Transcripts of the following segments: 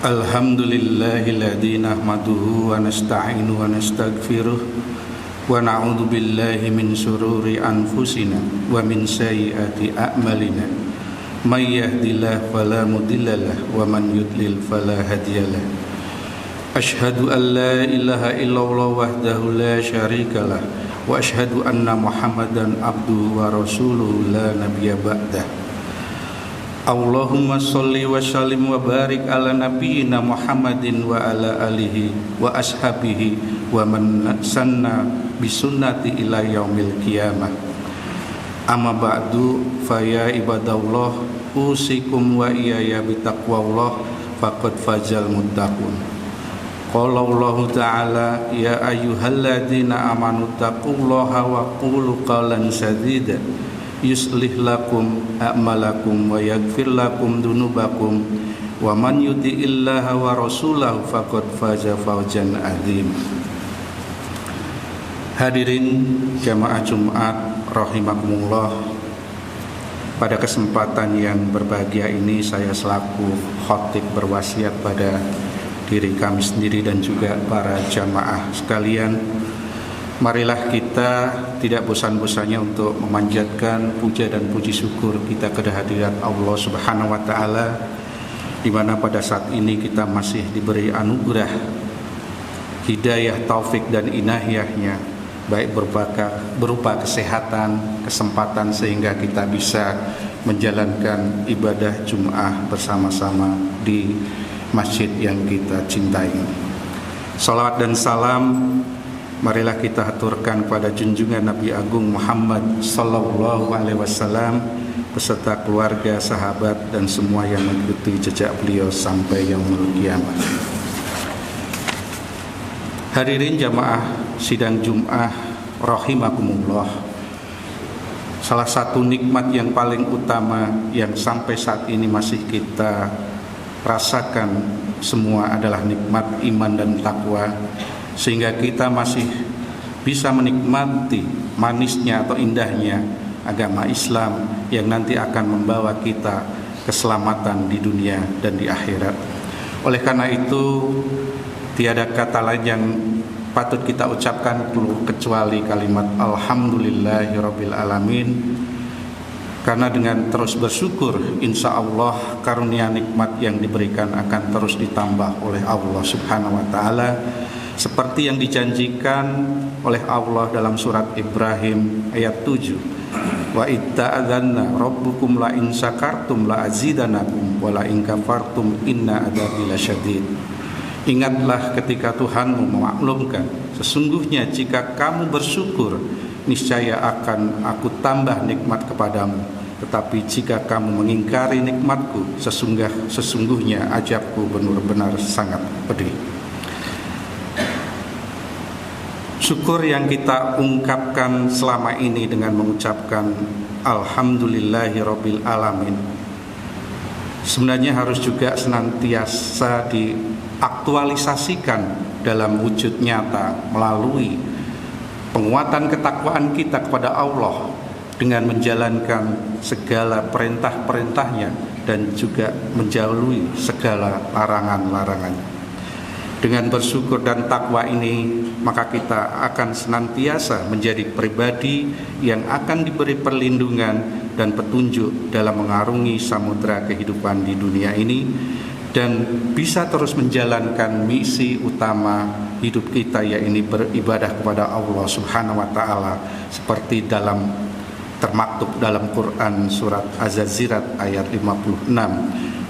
Alhamdulillahilladzi nahmaduhu wa nasta'inu wa nastaghfiruh wa na'udzu billahi min syururi anfusina wa min sayyiati a'malina. May yahdihillahu fala mudhillalah wa man yudlil fala hadiyalah. Asyhadu an la ilaha illallah wahdahu la syarikalah wa asyhadu anna Muhammadan abduhu wa rasuluhu la nabiyya ba'dah. Allahumma sholli wa sallim wa barik ala nabiyyina Muhammadin wa ala alihi wa ashabihi wa man sanna bisunnati ila yaumil qiyamah. Amma ba'du fa ya ibadallah usikum wa iyaya bitaqwallah faqad fazal muttaqun. Qala Allah ta'ala ya ayyuhalladzina amanu taqullaha wa qulu qawlan sadida yuslih lakum a'malakum wa yaghfir lakum dunubakum wa man yuti'illaha wa rasulahu faqad faza fawzan adzim. Hadirin jamaah Jumat rahimakumullah, pada kesempatan yang berbahagia ini saya selaku khatib berwasiat pada diri kami sendiri dan juga para jamaah sekalian, marilah kita tidak bosan-bosannya untuk memanjatkan puja dan puji syukur kita kehadirat Allah Subhanahu wa taala, di mana pada saat ini kita masih diberi anugerah hidayah, taufik dan inayahnya, baik berupa kesehatan, kesempatan sehingga kita bisa menjalankan ibadah Jum'ah bersama-sama di masjid yang kita cintai. Salawat dan salam marilah kita haturkan kepada junjungan Nabi Agung Muhammad sallallahu alaihi wasallam beserta keluarga, sahabat dan semua yang mengikuti jejak beliau sampai yaumul qiyamah. Hadirin jamaah sidang Jum'ah rahimakumullah, salah satu nikmat yang paling utama yang sampai saat ini masih kita rasakan semua adalah nikmat iman dan takwa, sehingga kita masih bisa menikmati manisnya atau indahnya agama Islam yang nanti akan membawa kita keselamatan di dunia dan di akhirat. Oleh karena itu, tiada kata lain yang patut kita ucapkan kecuali kalimat alhamdulillahirabbil alamin. Karena dengan terus bersyukur, insya Allah karunia nikmat yang diberikan akan terus ditambah oleh Allah Subhanahu wa taala, seperti yang dijanjikan oleh Allah dalam surat Ibrahim ayat 7. Wa itta'adzanna rabbukum la in syakartum la azidanakum wa la in kafartum inna adzabi lasyadid. Ingatlah ketika Tuhanmu memaklumkan, sesungguhnya jika kamu bersyukur, niscaya akan aku tambah nikmat kepadamu. Tetapi jika kamu mengingkari nikmatku, sesungguhnya azabku benar-benar sangat pedih. Syukur yang kita ungkapkan selama ini dengan mengucapkan alhamdulillahirabbil alamin sebenarnya harus juga senantiasa diaktualisasikan dalam wujud nyata melalui penguatan ketakwaan kita kepada Allah dengan menjalankan segala perintah-perintahnya dan juga menjauhi segala larangan-larangannya. Dengan bersyukur dan takwa ini, maka kita akan senantiasa menjadi pribadi yang akan diberi perlindungan dan petunjuk dalam mengarungi samudera kehidupan di dunia ini, dan bisa terus menjalankan misi utama hidup kita, yaitu beribadah kepada Allah Subhanahu wa taala, seperti termaktub dalam Quran surat Az-Zazirat ayat 56.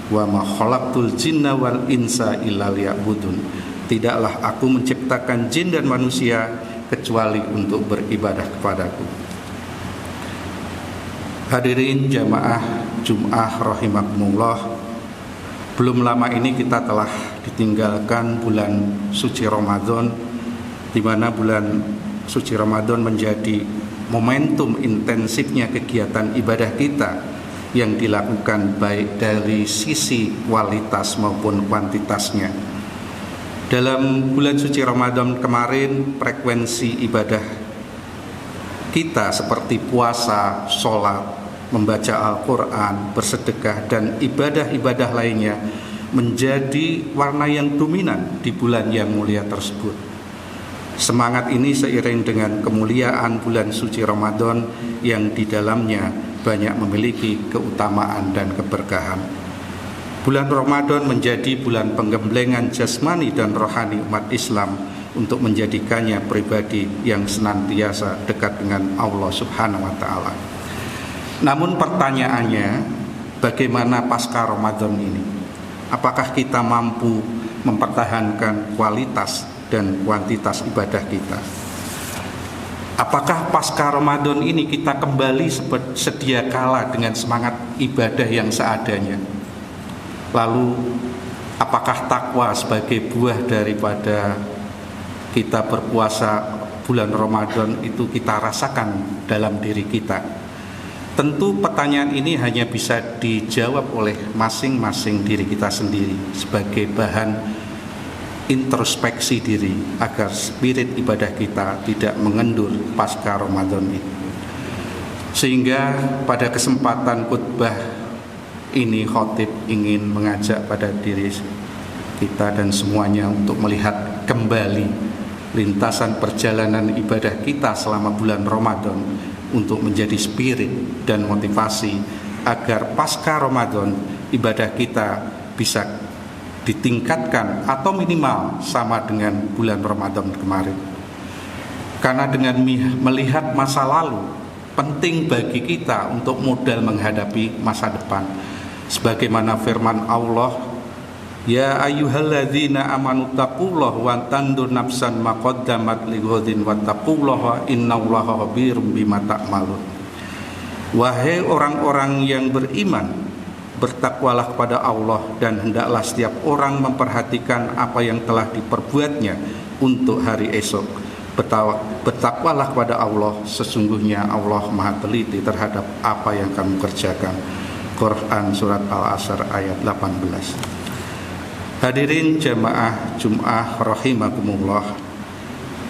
Wa ma khalaqtul jinna wal insa illa liya'budun. Tidaklah aku menciptakan jin dan manusia kecuali untuk beribadah kepadaku. Hadirin jamaah Jum'ah rahimakumullah, belum lama ini kita telah ditinggalkan bulan suci Ramadan, di mana bulan suci Ramadan menjadi momentum intensifnya kegiatan ibadah kita yang dilakukan baik dari sisi kualitas maupun kuantitasnya. Dalam bulan suci Ramadan kemarin, frekuensi ibadah kita seperti puasa, sholat, membaca Al-Quran, bersedekah, dan ibadah-ibadah lainnya menjadi warna yang dominan di bulan yang mulia tersebut. Semangat ini seiring dengan kemuliaan bulan suci Ramadan yang di dalamnya banyak memiliki keutamaan dan keberkahan. Bulan Ramadan menjadi bulan penggemblengan jasmani dan rohani umat Islam untuk menjadikannya pribadi yang senantiasa dekat dengan Allah Subhanahu wa Ta'ala. Namun pertanyaannya, bagaimana pasca Ramadan ini? Apakah kita mampu mempertahankan kualitas dan kuantitas ibadah kita? Apakah pasca Ramadan ini kita kembali sedia kala dengan semangat ibadah yang seadanya? Lalu apakah takwa sebagai buah daripada kita berpuasa bulan Ramadan itu kita rasakan dalam diri kita? Tentu pertanyaan ini hanya bisa dijawab oleh masing-masing diri kita sendiri sebagai bahan introspeksi diri agar spirit ibadah kita tidak mengendur pasca Ramadan ini. Sehingga pada kesempatan khutbah ini khotib ingin mengajak pada diri kita dan semuanya untuk melihat kembali lintasan perjalanan ibadah kita selama bulan Ramadan untuk menjadi spirit dan motivasi agar pasca Ramadan ibadah kita bisa ditingkatkan atau minimal sama dengan bulan Ramadan kemarin. Karena dengan melihat masa lalu penting bagi kita untuk modal menghadapi masa depan. Sebagaimana firman Allah, ya ayyuhalladzina amanu taqullaha wa tandur nafsan ma qaddamat lighadin wattaqullaha innallaha khabirum bima ta'malun. Wahai orang-orang yang beriman, bertakwalah kepada Allah dan hendaklah setiap orang memperhatikan apa yang telah diperbuatnya untuk hari esok. Bertakwalah kepada Allah, sesungguhnya Allah Maha teliti terhadap apa yang kamu kerjakan. Quran Surat Al-Asr ayat 18. Hadirin jamaah Jum'ah rahimakumullah,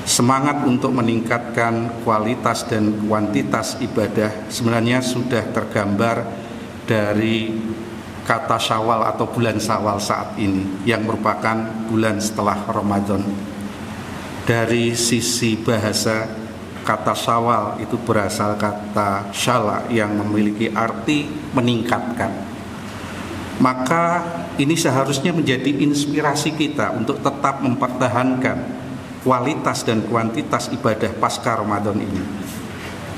semangat untuk meningkatkan kualitas dan kuantitas ibadah sebenarnya sudah tergambar dari kata Syawal atau bulan Syawal saat ini yang merupakan bulan setelah Ramadan. Dari sisi bahasa, kata Syawal itu berasal kata syala yang memiliki arti meningkatkan. Maka ini seharusnya menjadi inspirasi kita untuk tetap mempertahankan kualitas dan kuantitas ibadah pasca Ramadan ini.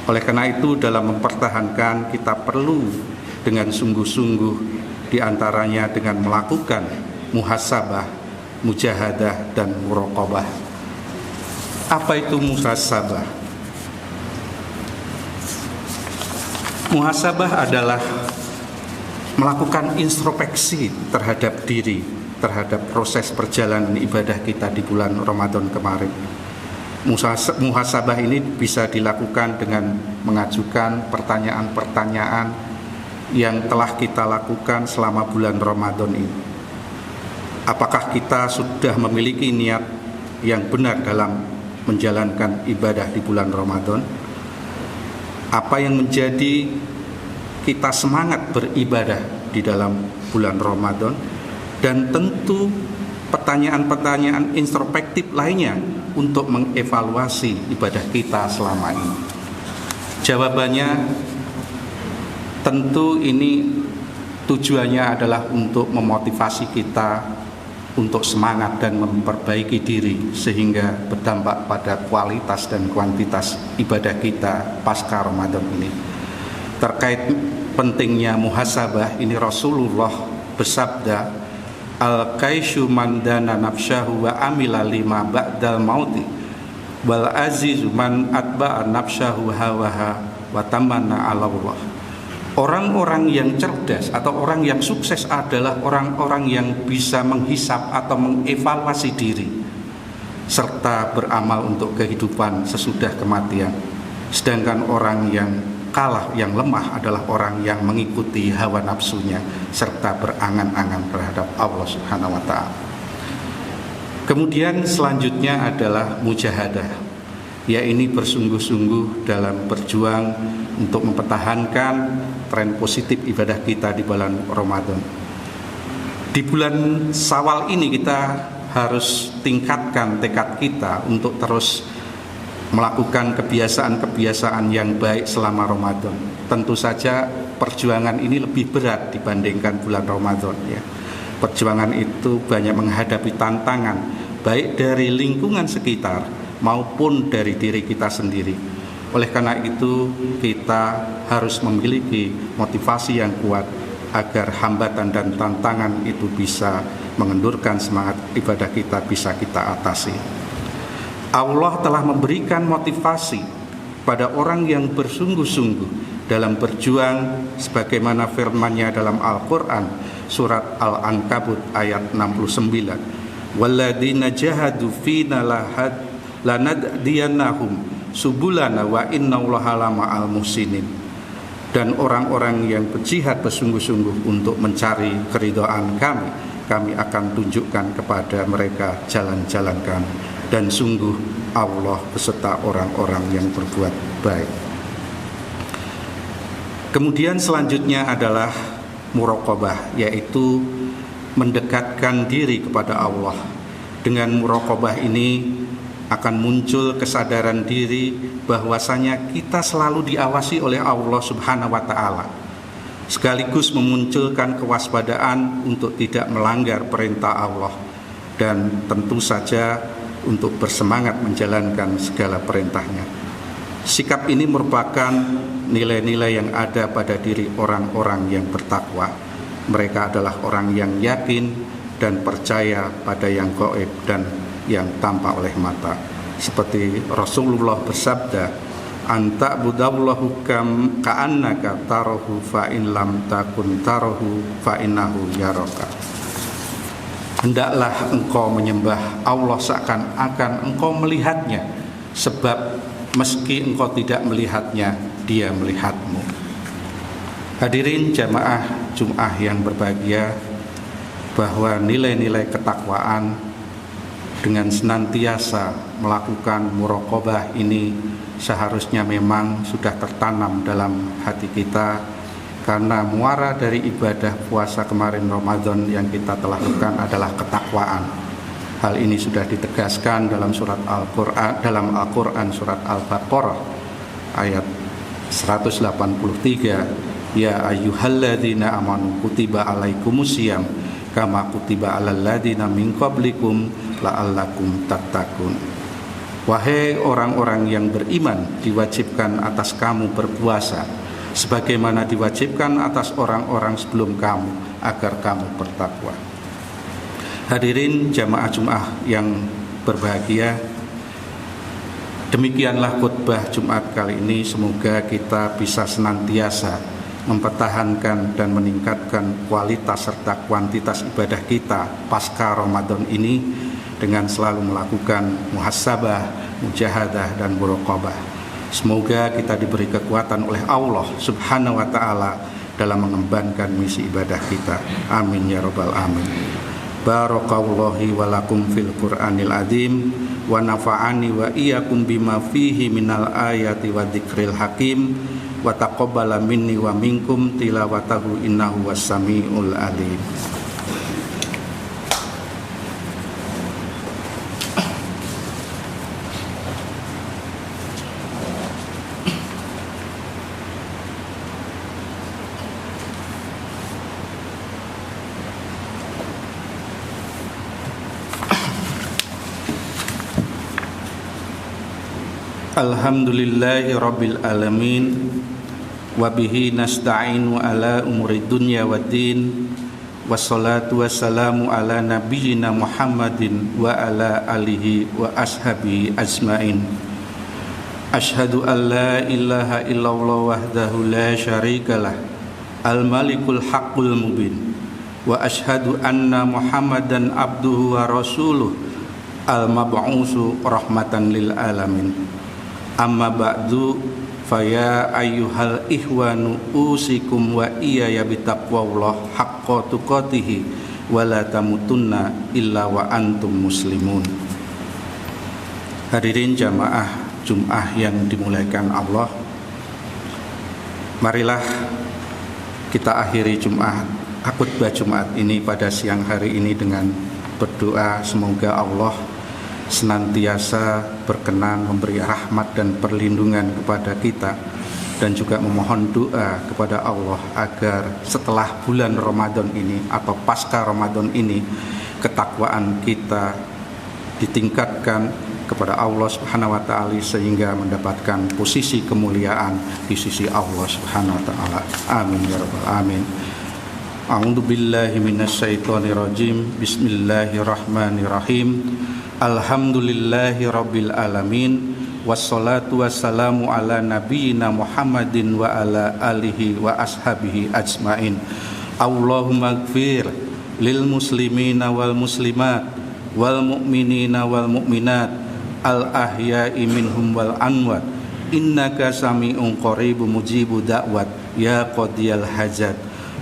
Oleh karena itu dalam mempertahankan kita perlu dengan sungguh-sungguh diantaranya dengan melakukan muhasabah, mujahadah dan muraqabah. Apa itu muhasabah? Muhasabah adalah melakukan introspeksi terhadap diri, terhadap proses perjalanan ibadah kita di bulan Ramadan kemarin. Muhasabah ini bisa dilakukan dengan mengajukan pertanyaan-pertanyaan yang telah kita lakukan selama bulan Ramadan ini. Apakah kita sudah memiliki niat yang benar dalam menjalankan ibadah di bulan Ramadan? Apa yang menjadi kita semangat beribadah di dalam bulan Ramadan? Dan tentu pertanyaan-pertanyaan introspektif lainnya untuk mengevaluasi ibadah kita selama ini. Jawabannya tentu ini tujuannya adalah untuk memotivasi kita untuk semangat dan memperbaiki diri sehingga berdampak pada kualitas dan kuantitas ibadah kita pasca Ramadan ini. Terkait pentingnya muhasabah ini Rasulullah bersabda, al-kaisyu man dana nafsyahu wa amila lima ba'dal mauti wal azizu man atba'a nafsyahu hawaha wa tamanna 'ala Allah. Orang-orang yang cerdas atau orang yang sukses adalah orang-orang yang bisa menghisap atau mengevaluasi diri serta beramal untuk kehidupan sesudah kematian. Sedangkan orang yang kalah, yang lemah adalah orang yang mengikuti hawa nafsunya serta berangan-angan terhadap Allah Subhanahu wa Ta'ala. Kemudian selanjutnya adalah mujahadah, yaitu bersungguh-sungguh dalam berjuang untuk mempertahankan tren positif ibadah kita di bulan Ramadan. Di bulan Syawal ini kita harus tingkatkan tekad kita untuk terus melakukan kebiasaan-kebiasaan yang baik selama Ramadan. Tentu saja perjuangan ini lebih berat dibandingkan bulan Ramadan ya. Perjuangan itu banyak menghadapi tantangan baik dari lingkungan sekitar maupun dari diri kita sendiri. Oleh karena itu kita harus memiliki motivasi yang kuat agar hambatan dan tantangan itu bisa mengendurkan semangat ibadah kita, bisa kita atasi. Allah telah memberikan motivasi pada orang yang bersungguh-sungguh dalam berjuang sebagaimana firman-Nya dalam Al-Qur'an surat Al-Ankabut ayat 69. Walladzina jahadu fina lanahdiyannahum subulana wa innallaha lama'al muhsinin. Dan orang-orang yang berjihad bersungguh-sungguh untuk mencari keridhaan kami akan tunjukkan kepada mereka jalan-jalan kami. Dan sungguh Allah beserta orang-orang yang berbuat baik. Kemudian selanjutnya adalah muraqabah, yaitu mendekatkan diri kepada Allah. Dengan muraqabah ini akan muncul kesadaran diri bahwasanya kita selalu diawasi oleh Allah Subhanahu wa taala. Sekaligus memunculkan kewaspadaan untuk tidak melanggar perintah Allah dan tentu saja untuk bersemangat menjalankan segala perintahnya. Sikap ini merupakan nilai-nilai yang ada pada diri orang-orang yang bertakwa. Mereka adalah orang yang yakin dan percaya pada yang gaib dan yang tampak oleh mata. Seperti Rasulullah bersabda, anta budallahu kam ka'annaka tarahu fa in lam takun tarahu fa innahu yaraka. Hendaklah engkau menyembah Allah seakan-akan engkau melihatnya, sebab meski engkau tidak melihatnya, Dia melihatmu. Hadirin jamaah Jum'ah yang berbahagia, bahwa nilai-nilai ketakwaan dengan senantiasa melakukan muraqabah ini seharusnya memang sudah tertanam dalam hati kita, karena muara dari ibadah puasa kemarin Ramadan yang kita telah lakukan adalah ketakwaan. Hal ini sudah ditegaskan dalam surat Al-Qur'an, dalam Al-Qur'an surat Al-Baqarah ayat 183, ya ayyuhalladzina amanu kutiba alaikumusiyam kama kutiba alal ladzina min qablikum la'allakum tattaqun. Wahai orang-orang yang beriman, diwajibkan atas kamu berpuasa sebagaimana diwajibkan atas orang-orang sebelum kamu agar kamu bertakwa. Hadirin jamaah Jum'ah yang berbahagia, demikianlah khutbah Jumat kali ini. Semoga kita bisa senantiasa mempertahankan dan meningkatkan kualitas serta kuantitas ibadah kita pasca Ramadan ini dengan selalu melakukan muhasabah, mujahadah dan muraqabah. Semoga kita diberi kekuatan oleh Allah Subhanahu wa taala dalam mengembankan misi ibadah kita. Amin ya rabbal alamin. Barakallahu wa lakum fil Qur'anil azim wa nafa'ani wa iyyakum bima fihi minal ayati wa dzikril hakim wa taqabbala minni wa minkum tilawatahu innahu was-sami'ul alim. Alhamdulillahi rabbil alamin wa bihi nasta'inu ala umuri dunya waddin wassalatu wassalamu ala nabiyyina Muhammadin wa ala alihi wa ashabihi ajmain. Ashhadu an la ilaha illallah wahdahu la syarikalah al-malikul haqqul mubin wa ashhadu anna Muhammadan abduhu wa rasuluh al-mab'usu rahmatan lil alamin. Amma ba'du faya ayyuhal ihwanu usikum wa iyaya bitaqwallah haqqa tuqatihi wa la tamutunna illa wa antum muslimun. Hadirin jamaah Jum'ah yang dimuliakan Allah, marilah kita akhiri Jum'ah khutbah Jumat ini pada siang hari ini dengan berdoa semoga Allah senantiasa berkenan memberi rahmat dan perlindungan kepada kita, dan juga memohon doa kepada Allah agar setelah bulan Ramadan ini atau pasca Ramadan ini ketakwaan kita ditingkatkan kepada Allah Subhanahu wa taala sehingga mendapatkan posisi kemuliaan di sisi Allah Subhanahu wa taala. Amin ya rabbal alamin. A'udzu billahi minasyaitonir rajim. Bismillahirrahmanirrahim. Alhamdulillahi rabbil alamin. Wassalatu wassalamu ala nabiyyina Muhammadin wa ala alihi wa ashabihi ajmain. Allahumma gfir lil muslimina wal muslimat wal mu'minina wal mu'minat al ahya'i minhum wal anwat innaka sami'un qaribun mujibu da'wat ya qadiyal hajat.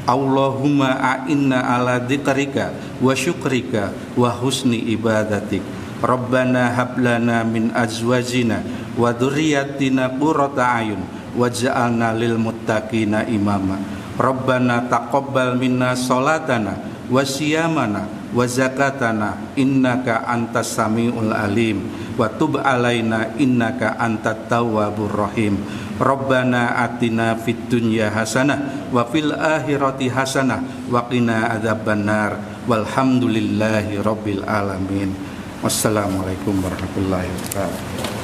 Allahumma a'inna ala dzikrika wa syukrika wa husni ibadatik. Rabbana hablana min azwajina wa dzurriyyatina qurrata a'yun waj'alna lil muttaqina imama. Rabbana taqabbal minna sholatana wa siyamana wa zakatana innaka antas samiul alim wa tub alaina innaka antat tawwabur rahim. Rabbana atina fid dunya hasanah wa fil akhirati hasanah wa qina adzabannar walhamdulillahi rabbil alamin. Wassalamualaikum warahmatullahi wabarakatuh.